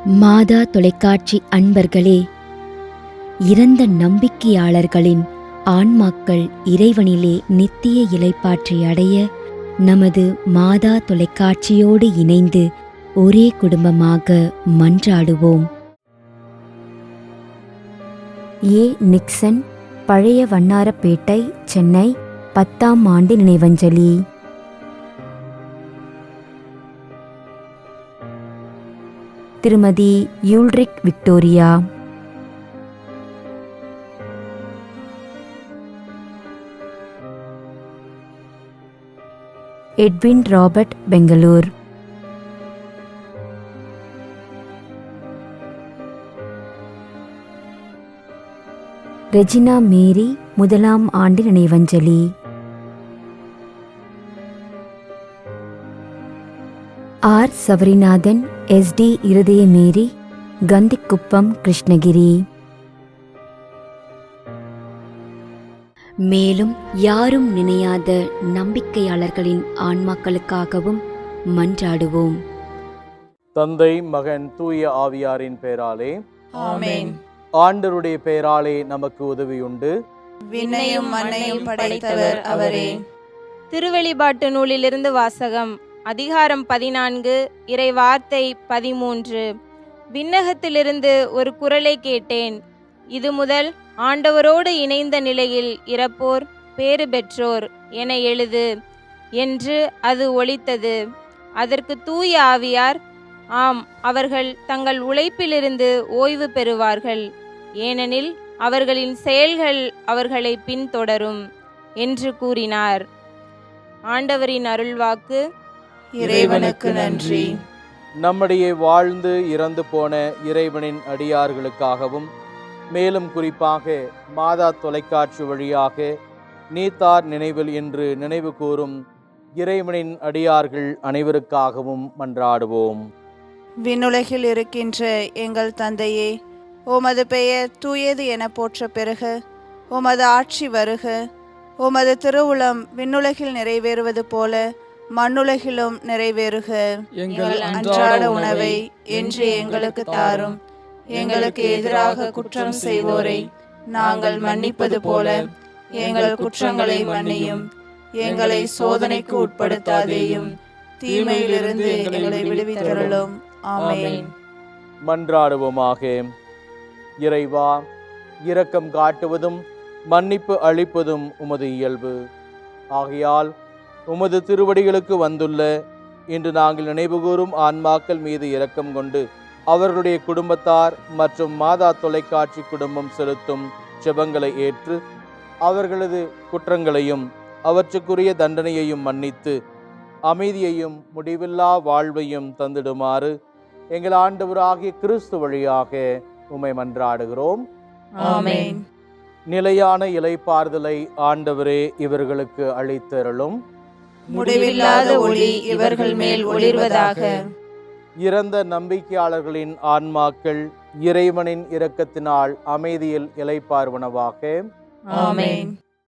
மாதா தொலைக்காட்சி அன்பர்களே, இறந்த நம்பிக்கையாளர்களின் ஆன்மாக்கள் இறைவனிலே நித்திய இளைப்பாற்றி அடைய நமது மாதா தொலைக்காட்சியோடு இணைந்து ஒரே குடும்பமாக மன்றாடுவோம். ஏ. நிக்சன், பழைய வண்ணாரப்பேட்டை, சென்னை, 10ஆம் ஆண்டு நினைவஞ்சலி. திருமதி Ulrich Victoria. Edwin Robert, Bangalore. Regina Mary, 1ஆம் ஆண்டு நினைவஞ்சலி. ஆர். சவரிநாதன், SD இருதய மேரி, கந்திக்குப்பம், கிருஷ்ணகிரி. மேலும் யாரும் நினையாத நம்பிக்கையாளர்களின் ஆன்மாக்களுக்காகவும் மன்றாடுவோம். தந்தை, மகன், தூய ஆவியாரின் பெயராலே ஆமென். ஆண்டவருடைய பெயராலே நமக்கு உதவியுண்டு. விண்ணையும் மண்ணையும் படைத்தவர் அவரே. திருவெளிப்பாட்டு நூலிலிருந்து வாசகம். அதிகாரம் 14, இறை வார்த்தை 13. விண்ணகத்திலிருந்து ஒரு குரலை கேட்டேன். இது முதல் ஆண்டவரோடு இணைந்த நிலையில் இறப்போர் பேறு பெற்றோர் என எழுது என்று அது ஒலித்தது. அதற்கு தூய ஆவியார், ஆம், அவர்கள் தங்கள் உழைப்பிலிருந்து ஓய்வு பெறுவார்கள், ஏனெனில் அவர்களின் செயல்கள் அவர்களை பின்தொடரும் என்று கூறினார். ஆண்டவரின் அருள்வாக்கு. இறைவனுக்கு நன்றி. நம்முடைய வாழ்ந்து இறந்து போன இறைவனின் அடியார்களுக்காகவும், மேலும் குறிப்பாக மாதா தொலைக்காட்சி வழியாக நீத்தார் நினைவில் என்று நினைவு கூறும் இறைவனின் அடியார்கள் அனைவருக்காகவும் மன்றாடுவோம். விண்ணுலகில் இருக்கின்ற எங்கள் தந்தையே, உமது பெயர் தூயது என போற்ற பெறுக. உமது ஆட்சி வருக. உமது திருவுளம் விண்ணுலகில் நிறைவேறுவது போல மண்ணுலகிலும் நிறைவேறுக. எங்கள் அன்றாட உணவை இன்று எங்களுக்கு தாரும். எங்களுக்கு எதிராக குற்றம் செய்வோரை நாங்கள் மன்னிப்பது போல எங்கள் குற்றங்களை மன்னியும். எங்களை சோதனைக்கு உட்படுத்தாதேயும், தீமையிலிருந்து எங்களை விடுவித்தருளும். ஆமென். மன்றாடுவோமாக. இறைவா, இரக்கம் காட்டுவதும் மன்னிப்பு அளிப்பதும் உமது இயல்பு. ஆகையால் உமது திருவடிகளுக்கு வந்துள்ள இன்று நாங்கள் நினைவுகூரும் ஆன்மாக்கள் மீது இரக்கம் கொண்டு அவர்களுடைய குடும்பத்தார் மற்றும் மாதா தொலைக்காட்சி குடும்பம் செலுத்தும் ஜெபங்களை ஏற்று அவர்களது குற்றங்களையும் அவற்றுக்குரிய தண்டனையையும் மன்னித்து அமைதியையும் முடிவில்லா வாழ்வையும் தந்திடுமாறு எங்கள் ஆண்டவராகிய கிறிஸ்து வழியாக உம்மை மன்றாடுகிறோம். ஆமென். நிலையான இளைப்பாறுதலை ஆண்டவரே இவர்களுக்கு அளித்தருளும். முடிவில்லாத ஒளி இவர்கள் மேல் ஒளிர்வதாக. இறந்த நம்பிக்கையாளர்களின் ஆன்மாக்கள் இறைவனின் இரக்கத்தினால் அமைதியில் இளைப்பாறுவனவாக. ஆமென்.